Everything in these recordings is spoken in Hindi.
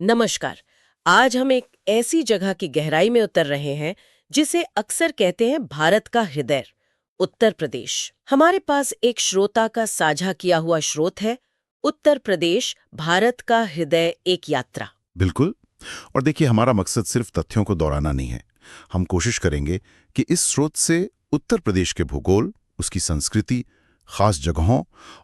नमस्कार। आज हम एक ऐसी जगह की गहराई में उतर रहे हैं जिसे अक्सर कहते हैं भारत का हृदय, उत्तर प्रदेश। हमारे पास एक श्रोता का साझा किया हुआ स्रोत है, उत्तर प्रदेश भारत का हृदय एक यात्रा। बिल्कुल। और देखिए, हमारा मकसद सिर्फ तथ्यों को दोहराना नहीं है। हम कोशिश करेंगे कि इस स्रोत से उत्तर प्रदेश के भूगोल, उसकी संस्कृति, खास जगहों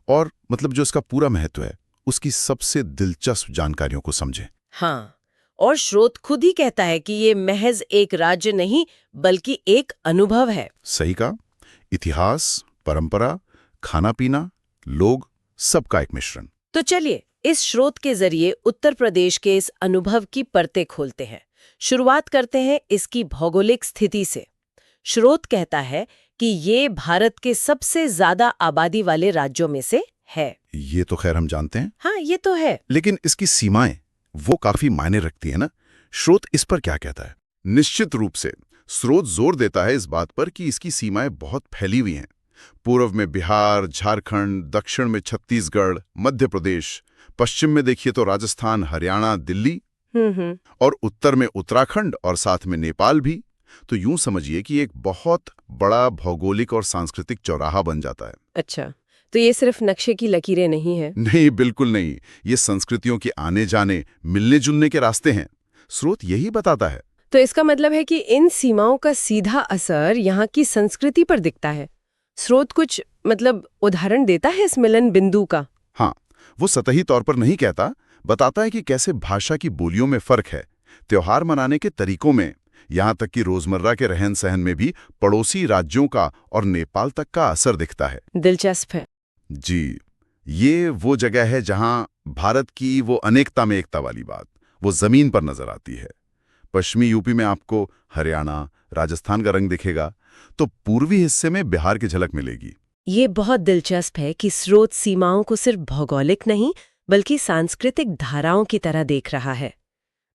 और मतलब जो इसका पूरा महत्व है, उसकी सबसे दिलचस्प जानकारियों को समझें। हाँ, और स्रोत खुद ही कहता है कि ये महज एक राज्य नहीं बल्कि एक अनुभव है। सही कहा। इतिहास, परंपरा, खाना पीना, लोग, सबका एक मिश्रण। तो चलिए इस स्रोत के जरिए उत्तर प्रदेश के इस अनुभव की परतें खोलते हैं। शुरुआत करते हैं इसकी भौगोलिक स्थिति से। स्रोत कहता है कि ये भारत के सबसे ज्यादा आबादी वाले राज्यों में से है। ये तो खैर हम जानते हैं, हाँ, ये तो है। लेकिन इसकी सीमाएं वो काफी मायने रखती है ना। स्रोत इस पर क्या कहता है? निश्चित रूप से स्रोत जोर देता है इस बात पर कि इसकी सीमाएं बहुत फैली हुई हैं। पूर्व में बिहार, झारखंड, दक्षिण में छत्तीसगढ़, मध्य प्रदेश, पश्चिम में देखिए तो राजस्थान, हरियाणा, दिल्ली, और उत्तर में उत्तराखंड और साथ में नेपाल भी। तो यूं समझिए कि एक बहुत बड़ा भौगोलिक और सांस्कृतिक चौराहा बन जाता है। अच्छा, तो ये सिर्फ नक्शे की लकीरें नहीं है। नहीं, बिल्कुल नहीं। ये संस्कृतियों के आने जाने, मिलने जुलने के रास्ते हैं। स्रोत यही बताता है। तो इसका मतलब है कि इन सीमाओं का सीधा असर यहाँ की संस्कृति पर दिखता है। स्रोत कुछ उदाहरण देता है इस मिलन बिंदु का? हाँ, वो सतही तौर पर नहीं कहता, बताता है कि कैसे भाषा की बोलियों में फर्क है, त्योहार मनाने के तरीकों में, यहाँ तक कि रोजमर्रा के रहन सहन में भी पड़ोसी राज्यों का और नेपाल तक का असर दिखता है। दिलचस्प है। जी, ये वो जगह है जहाँ भारत की वो अनेकता में एकता वाली बात वो जमीन पर नजर आती है। पश्चिमी यूपी में आपको हरियाणा, राजस्थान का रंग दिखेगा, तो पूर्वी हिस्से में बिहार की झलक मिलेगी। ये बहुत दिलचस्प है कि स्रोत सीमाओं को सिर्फ भौगोलिक नहीं बल्कि सांस्कृतिक धाराओं की तरह देख रहा है।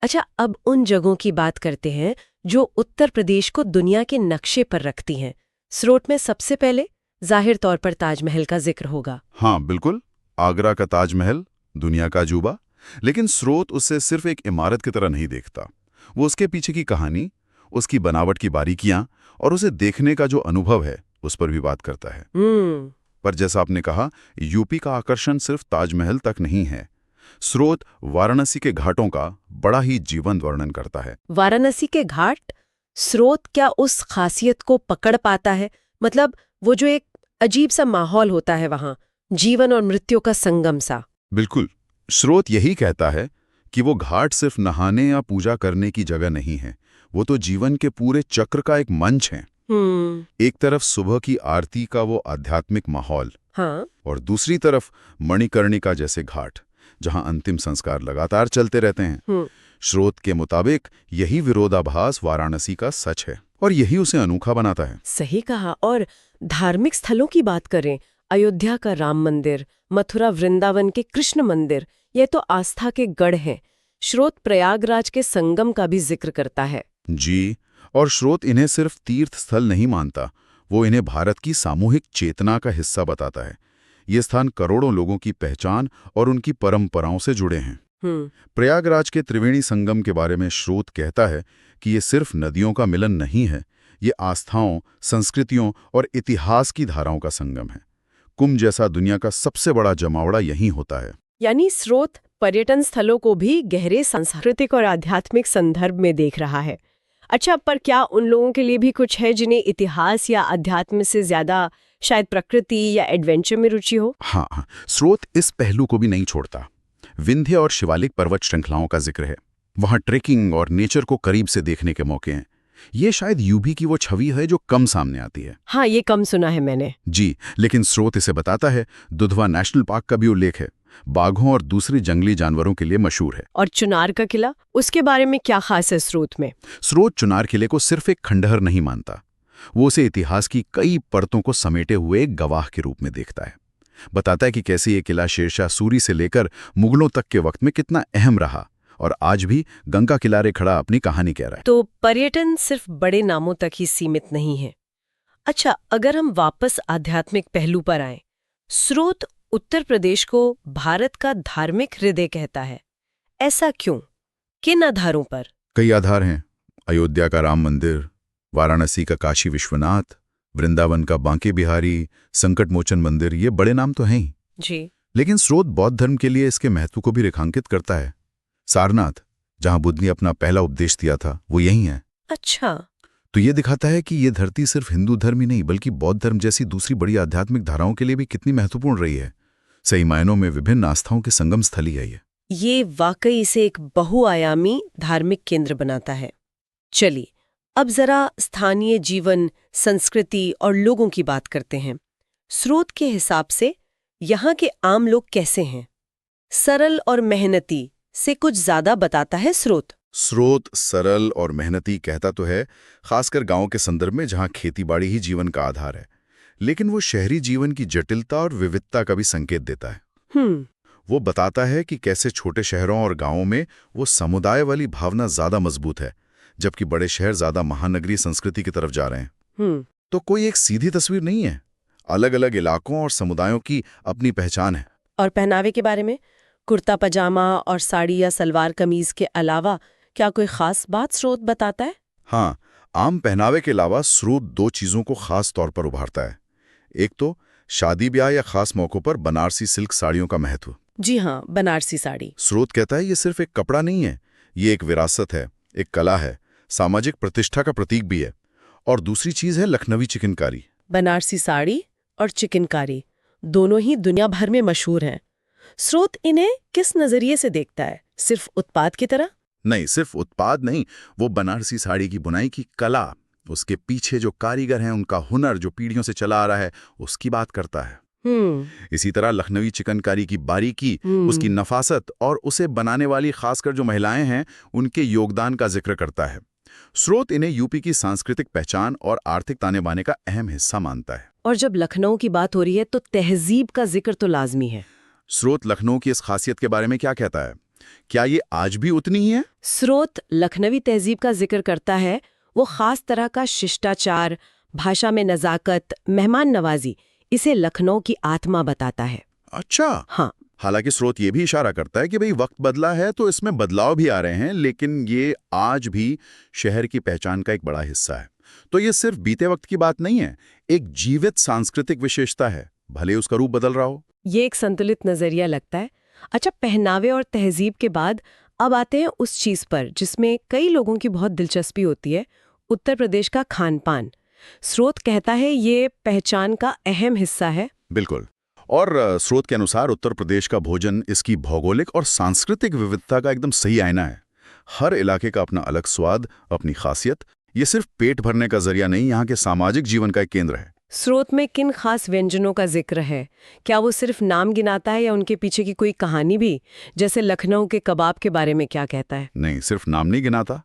अच्छा, अब उन जगहों की बात करते हैं जो उत्तर प्रदेश को दुनिया के नक्शे पर रखती हैं। स्रोत में सबसे पहले जाहिर तौर पर ताजमहल का जिक्र होगा। हाँ बिल्कुल, आगरा का ताजमहल दुनिया का अजूबा। लेकिन स्रोत उसे सिर्फ एक इमारत की तरह नहीं देखता। वो उसके पीछे की कहानी, उसकी बनावट की बारीकियां और उसे देखने का जो अनुभव है उस पर भी बात करता है। पर जैसा आपने कहा, यूपी का आकर्षण सिर्फ ताजमहल तक नहीं है। स्रोत वाराणसी के घाटों का बड़ा ही जीवंत वर्णन करता है। वाराणसी के घाट? स्रोत क्या उस खासियत को पकड़ पाता है? वो जो एक अजीब सा माहौल होता है वहां, जीवन और मृत्यु का संगम सा। बिल्कुल, स्रोत यही कहता है कि वो घाट सिर्फ नहाने या पूजा करने की जगह नहीं है, वो तो जीवन के पूरे चक्र का एक मंच है। एक तरफ सुबह की आरती का वो आध्यात्मिक माहौल, हाँ, और दूसरी तरफ मणिकर्णिका जैसे घाट जहां अंतिम संस्कार लगातार चलते रहते हैं। स्रोत के मुताबिक यही विरोधाभास वाराणसी का सच है और यही उसे अनोखा बनाता है। सही कहा। और धार्मिक स्थलों की बात करें, अयोध्या का राम मंदिर, मथुरा वृंदावन के कृष्ण मंदिर, ये तो आस्था के गढ़ हैं। स्रोत प्रयागराज के संगम का भी जिक्र करता है। जी, और स्रोत इन्हें सिर्फ तीर्थ स्थल नहीं मानता, वो इन्हें भारत की सामूहिक चेतना का हिस्सा बताता है। ये स्थान करोड़ों लोगों की पहचान और उनकी परंपराओं से जुड़े हैं। प्रयागराज के त्रिवेणी संगम के बारे में स्रोत कहता है कि ये सिर्फ नदियों का मिलन नहीं है, ये आस्थाओं, संस्कृतियों और इतिहास की धाराओं का संगम है। कुंभ जैसा दुनिया का सबसे बड़ा जमावड़ा यहीं होता है। यानी स्रोत पर्यटन स्थलों को भी गहरे सांस्कृतिक और आध्यात्मिक संदर्भ में देख रहा है। अच्छा, पर क्या उन लोगों के लिए भी कुछ है जिन्हें इतिहास या अध्यात्म से ज्यादा शायद प्रकृति या एडवेंचर में रुचि हो? हाँ, स्रोत इस पहलू को भी नहीं छोड़ता। विंध्य और शिवालिक पर्वत श्रृंखलाओं का जिक्र है। वहां ट्रेकिंग और नेचर को करीब से देखने के मौके हैं। ये शायद यूपी की वो छवि है जो कम सामने आती है। हाँ, ये कम सुना है मैंने। जी, लेकिन स्रोत इसे बताता है। दुधवा नेशनल पार्क का भी उल्लेख है, बाघों और दूसरी जंगली जानवरों के लिए मशहूर है। और चुनार का किला, उसके बारे में क्या खास है स्रोत में? स्रोत चुनार किले को सिर्फ एक खंडहर नहीं मानता, वो उसे इतिहास की कई परतों को समेटे हुए एक गवाह के रूप में देखता है। बताता है कि कैसे ये किला शेरशाह सूरी से लेकर मुगलों तक के वक्त में कितना अहम रहा और आज भी गंगा किनारे खड़ा अपनी कहानी कह रहा है। तो पर्यटन सिर्फ बड़े नामों तक ही सीमित नहीं है। अच्छा, अगर हम वापस आध्यात्मिक पहलू पर आएं, स्रोत उत्तर प्रदेश को भारत का धार्मिक हृदय कहता है। ऐसा क्यों? किन आधारों पर? कई आधार हैं। अयोध्या का राम मंदिर, वाराणसी का काशी विश्वनाथ, वृंदावन का बांके बिहारी, संकट मोचन मंदिर, ये बड़े नाम तो हैं ही। जी। लेकिन स्रोत बौद्ध धर्म के लिए इसके महत्व को भी रेखांकित करता है। सारनाथ, जहां बुद्ध ने अपना पहला उपदेश दिया था, वो यही है। अच्छा। तो ये दिखाता है कि ये धरती सिर्फ हिंदू धर्म ही नहीं बल्कि बौद्ध धर्म जैसी दूसरी बड़ी आध्यात्मिक धाराओं के लिए भी कितनी महत्वपूर्ण रही है। सही मायनों में विभिन्न आस्थाओं के संगम स्थल ही है ये वाकई इसे एक बहुआयामी धार्मिक केंद्र बनाता है। चलिए अब जरा स्थानीय जीवन, संस्कृति और लोगों की बात करते हैं। स्रोत के हिसाब से यहाँ के आम लोग कैसे हैं? सरल और मेहनती से कुछ ज्यादा बताता है स्रोत। स्रोत सरल और मेहनती कहता तो है, खासकर गांव के संदर्भ में जहां खेतीबाड़ी ही जीवन का आधार है, लेकिन वो शहरी जीवन की जटिलता और विविधता का भी संकेत देता है। वो बताता है कि कैसे छोटे शहरों और गांवों में वो समुदाय वाली भावना ज्यादा मजबूत है, जबकि बड़े शहर ज्यादा महानगरीय संस्कृति की तरफ जा रहे हैं। तो कोई एक सीधी तस्वीर नहीं है, अलग अलग इलाकों और समुदायों की अपनी पहचान है। और पहनावे के बारे में, कुर्ता पजामा और साड़ी या सलवार कमीज के अलावा क्या कोई खास बात स्रोत बताता है? हाँ, आम पहनावे के अलावा स्रोत दो चीजों को खास तौर पर उभारता है। एक तो शादी ब्याह या खास मौकों पर बनारसी सिल्क साड़ियों का महत्व। जी हाँ, बनारसी साड़ी। स्रोत कहता है ये सिर्फ एक कपड़ा नहीं है, ये एक विरासत है, एक कला है, सामाजिक प्रतिष्ठा का प्रतीक भी है। और दूसरी चीज है लखनवी चिकनकारी। बनारसी साड़ी और चिकनकारी दोनों ही दुनिया भर में मशहूर हैं। स्रोत इन्हें किस नजरिए से देखता है? सिर्फ उत्पाद की तरह? नहीं, सिर्फ उत्पाद नहीं, वो बनारसी साड़ी की बुनाई की कला, उसके पीछे जो कारीगर हैं उनका हुनर जो पीढ़ियों से चला आ रहा है, उसकी बात करता है। इसी तरह लखनवी चिकनकारी की बारीकी, उसकी नफासत और उसे बनाने वाली खासकर जो महिलाएं हैं उनके योगदान का जिक्र करता है। स्रोत इन्हें यूपी की सांस्कृतिक पहचान और आर्थिक ताने बाने का अहम हिस्सा मानता है। और जब लखनऊ की बात हो रही है तो तहजीब का जिक्र तो लाजमी है। स्रोत लखनऊ की इस खासियत के बारे में क्या कहता है? क्या ये आज भी उतनी ही है? स्रोत लखनवी तहजीब का जिक्र करता है, वो खास तरह का शिष्टाचार, भाषा में नजाकत, मेहमान नवाजी, इसे लखनऊ की आत्मा बताता है। अच्छा। हाँ। हालांकि स्रोत ये भी इशारा करता है कि भाई वक्त बदला है तो इसमें बदलाव भी आ रहे हैं, लेकिन ये आज भी शहर की पहचान का एक बड़ा हिस्सा है। तो ये सिर्फ बीते वक्त की बात नहीं है, एक जीवित सांस्कृतिक विशेषता है, भले उसका रूप बदल रहा हो। ये एक संतुलित नजरिया लगता है। अच्छा, पहनावे और तहजीब के बाद अब आते हैं उस चीज पर जिसमें कई लोगों की बहुत दिलचस्पी होती है, उत्तर प्रदेश का खान पान। स्रोत कहता है ये पहचान का अहम हिस्सा है। बिल्कुल। और स्रोत के अनुसार उत्तर प्रदेश का भोजन इसकी भौगोलिक और सांस्कृतिक विविधता का एकदम सही आईना है। हर इलाके का अपना अलग स्वाद, अपनी खासियत। ये सिर्फ पेट भरने का जरिया नहीं, यहाँ के सामाजिक जीवन का एक केंद्र है। स्रोत में किन खास व्यंजनों का जिक्र है? क्या वो सिर्फ नाम गिनाता है या उनके पीछे की कोई कहानी भी? जैसे लखनऊ के कबाब के बारे में क्या कहता है? नहीं, सिर्फ नाम नहीं गिनाता,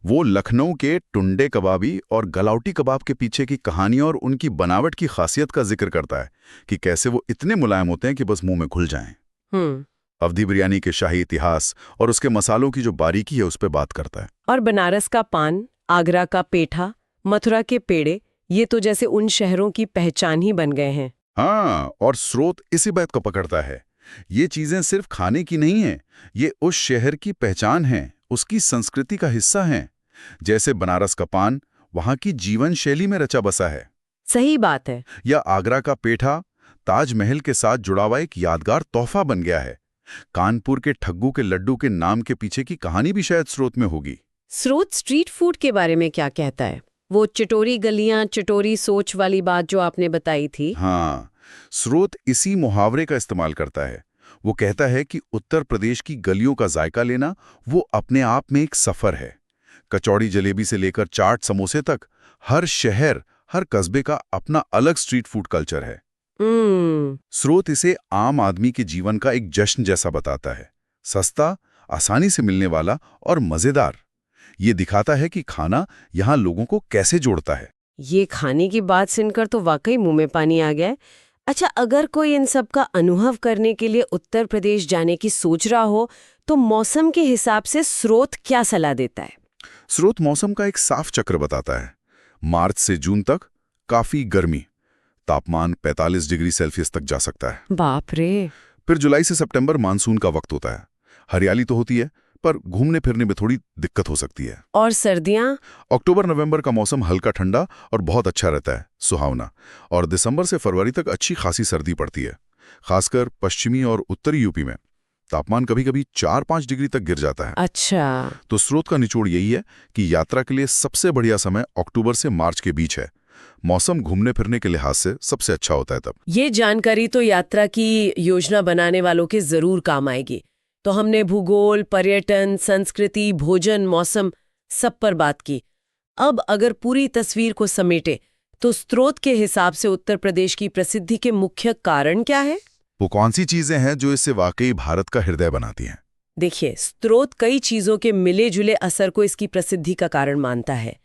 वो लखनऊ के टुंडे कबाबी और गलाउटी कबाब के पीछे की कहानियों और उनकी बनावट की खासियत का जिक्र करता है कि कैसे वो इतने मुलायम होते हैं कि बस मुंह में घुल जाएं। अवधी बिरयानी के शाही इतिहास और उसके मसालों की जो बारीकी है उस पर बात करता है। और बनारस का पान, आगरा का पेठा, मथुरा के पेड़े, ये तो जैसे उन शहरों की पहचान ही बन गए हैं। हाँ, और स्रोत इसी बात को पकड़ता है, ये चीजें सिर्फ खाने की नहीं है, ये उस शहर की पहचान है, उसकी संस्कृति का हिस्सा है। जैसे बनारस का पान वहां की जीवन शैली में रचा बसा है। सही बात है। या आगरा का पेठा ताजमहल के साथ जुड़ा हुआ एक यादगार तोहफा बन गया है। कानपुर के ठग्गू के लड्डू के नाम के पीछे की कहानी भी शायद स्रोत में होगी। स्रोत स्ट्रीट फूड के बारे में क्या कहता है? वो चटोरी गलियां, चटोरी सोच वाली बात जो आपने बताई थी। हाँ, स्रोत इसी मुहावरे का इस्तेमाल करता है। वो कहता है कि उत्तर प्रदेश की गलियों का जायका लेना वो अपने आप में एक सफर है। कचौड़ी जलेबी से लेकर चाट समोसे तक हर शहर, हर कस्बे का अपना अलग स्ट्रीट फूड कल्चर है। स्रोत इसे आम आदमी के जीवन का एक जश्न जैसा बताता है, सस्ता, आसानी से मिलने वाला और मजेदार। ये दिखाता है कि खाना यहाँ लोगों को कैसे जोड़ता है। ये खाने की बात सुनकर तो वाकई मुंह में पानी आ गया है। अच्छा, अगर कोई इन सब का अनुभव करने के लिए उत्तर प्रदेश जाने की सोच रहा हो तो मौसम के हिसाब से स्रोत क्या सलाह देता है? स्रोत मौसम का एक साफ चक्र बताता है। मार्च से जून तक काफी गर्मी, तापमान 45 डिग्री सेल्सियस तक जा सकता है। बाप रे। फिर जुलाई से सितंबर मानसून का वक्त होता है। हरियाली तो होती है, पर घूमने फिरने में थोड़ी दिक्कत हो सकती है। और सर्दियां? अक्टूबर नवंबर का मौसम हल्का ठंडा और बहुत अच्छा रहता है, सुहावना। और दिसंबर से फरवरी तक अच्छी खासी सर्दी पड़ती है, खासकर पश्चिमी और उत्तरी यूपी में तापमान कभी-कभी 4-5 डिग्री तक गिर जाता है। अच्छा। तो स्रोत का निचोड़ यही है कि यात्रा के लिए सबसे बढ़िया समय अक्टूबर से मार्च के बीच है। मौसम घूमने फिरने के लिहाज से सबसे अच्छा होता है तब। ये जानकारी तो यात्रा की योजना बनाने वालों के जरूर काम आएगी। तो हमने भूगोल, पर्यटन, संस्कृति, भोजन, मौसम सब पर बात की। अब अगर पूरी तस्वीर को समेटे तो स्रोत के हिसाब से उत्तर प्रदेश की प्रसिद्धि के मुख्य कारण क्या है? वो कौन सी चीजें हैं जो इससे वाकई भारत का हृदय बनाती हैं? देखिए, स्रोत कई चीजों के मिले जुले असर को इसकी प्रसिद्धि का कारण मानता है।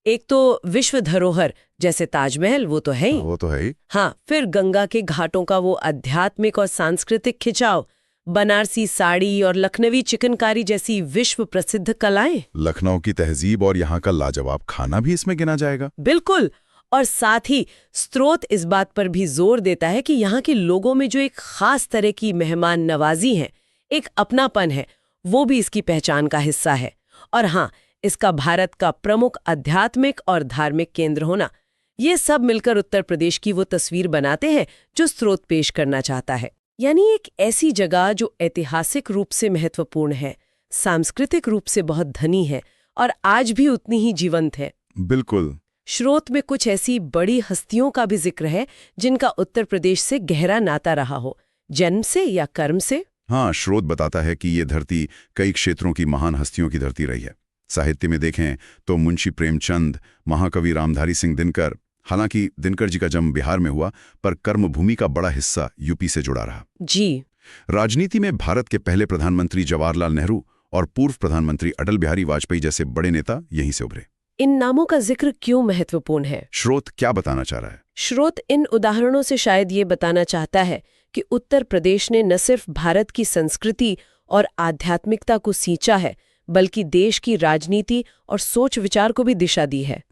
एक तो विश्व धरोहर जैसे ताजमहल, वो तो है ही। वो तो है ही। हाँ, फिर गंगा के घाटों का वो आध्यात्मिक और सांस्कृतिक खिंचाव, बनारसी साड़ी और लखनवी चिकनकारी जैसी विश्व प्रसिद्ध कलाएं। लखनऊ की तहजीब और यहाँ का लाजवाब खाना भी इसमें गिना जाएगा। बिल्कुल। और साथ ही स्रोत इस बात पर भी जोर देता है कि यहाँ के लोगों में जो एक खास तरह की मेहमान नवाजी है, एक अपनापन है, वो भी इसकी पहचान का हिस्सा है। और हाँ, इसका भारत का प्रमुख आध्यात्मिक और धार्मिक केंद्र होना, ये सब मिलकर उत्तर प्रदेश की वो तस्वीर बनाते हैं जो स्रोत पेश करना चाहता है। यानी एक ऐसी जगह जो ऐतिहासिक रूप से महत्वपूर्ण है, सांस्कृतिक रूप से बहुत धनी है और आज भी उतनी ही जीवंत है। बिल्कुल। स्रोत में कुछ ऐसी बड़ी हस्तियों का भी जिक्र है जिनका उत्तर प्रदेश से गहरा नाता रहा हो, जन्म से या कर्म से। हाँ, स्रोत बताता है कि ये धरती कई क्षेत्रों की महान हस्तियों की धरती रही है। साहित्य में देखें तो मुंशी प्रेमचंद, महाकवि रामधारी सिंह दिनकर, हालांकि दिनकर जी का जन्म बिहार में हुआ पर कर्मभूमि का बड़ा हिस्सा यूपी से जुड़ा रहा। जी। राजनीति में भारत के पहले प्रधानमंत्री जवाहरलाल नेहरू और पूर्व प्रधानमंत्री अटल बिहारी वाजपेयी जैसे बड़े नेता यहीं से उभरे। इन नामों का जिक्र क्यों महत्वपूर्ण है? स्रोत क्या बताना चाह रहा है? स्रोत इन उदाहरणों से शायद ये बताना चाहता है कि उत्तर प्रदेश ने न सिर्फ भारत की संस्कृति और आध्यात्मिकता को सींचा है, बल्कि देश की राजनीति और सोच विचार को भी दिशा दी है।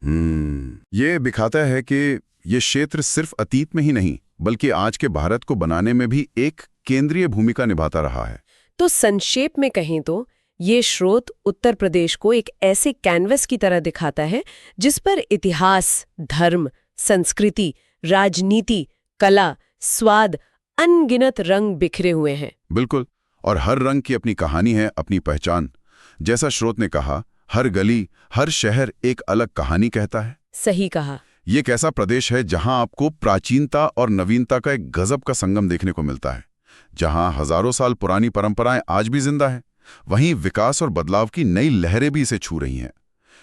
ये दिखाता है कि ये क्षेत्र सिर्फ अतीत में ही नहीं, बल्कि आज के भारत को बनाने में भी एक केंद्रीय भूमिका निभाता रहा है। तो संक्षेप में कहें तो ये स्रोत उत्तर प्रदेश को एक ऐसे कैनवस की तरह दिखाता है जिस पर इतिहास, धर्म, संस्कृति, राजनीति, कला, स्वाद, अनगिनत रंग बिखरे हुए हैं। बिल्कुल। और हर रंग की अपनी कहानी है, अपनी पहचान। जैसा स्रोत ने कहा, हर गली, हर शहर एक अलग कहानी कहता है। सही कहा। ये एक ऐसा प्रदेश है जहां आपको प्राचीनता और नवीनता का एक गजब का संगम देखने को मिलता है, जहां हजारों साल पुरानी परंपराएं आज भी जिंदा हैं, वहीं विकास और बदलाव की नई लहरें भी इसे छू रही हैं।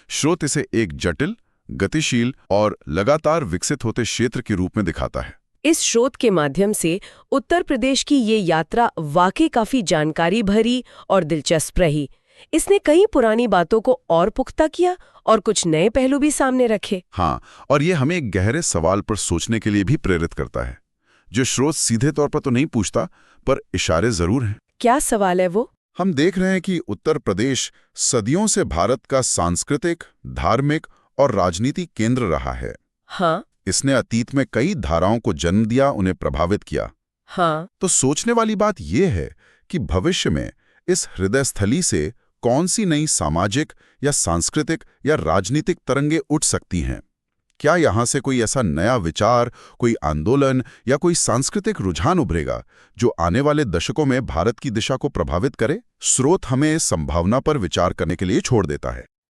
स्रोत इसे एक जटिल, गतिशील और लगातार विकसित होते क्षेत्र के रूप में दिखाता है। इस स्रोत के माध्यम से उत्तर प्रदेश की ये यात्रा वाकई काफी जानकारी भरी और दिलचस्प रही। इसने कई पुरानी बातों को और पुख्ता किया और कुछ नए पहलू भी सामने रखे। हाँ, और ये हमें एक गहरे सवाल पर सोचने के लिए भी प्रेरित करता है, जो स्रोत सीधे तौर पर तो नहीं पूछता, पर इशारे जरूर हैं। क्या सवाल है वो? हम देख रहे हैं कि उत्तर प्रदेश सदियों से भारत का सांस्कृतिक, धार्मिक और राजनीतिक केंद्र रहा है। हाँ। इसने अतीत में कई धाराओं को जन्म दिया, उन्हें प्रभावित किया। हाँ। तो सोचने वाली बात यह है कि भविष्य में इस हृदय स्थली से कौन सी नई सामाजिक या सांस्कृतिक या राजनीतिक तरंगे उठ सकती हैं? क्या यहां से कोई ऐसा नया विचार, कोई आंदोलन या कोई सांस्कृतिक रुझान उभरेगा जो आने वाले दशकों में भारत की दिशा को प्रभावित करे? स्रोत हमें इस संभावना पर विचार करने के लिए छोड़ देता है।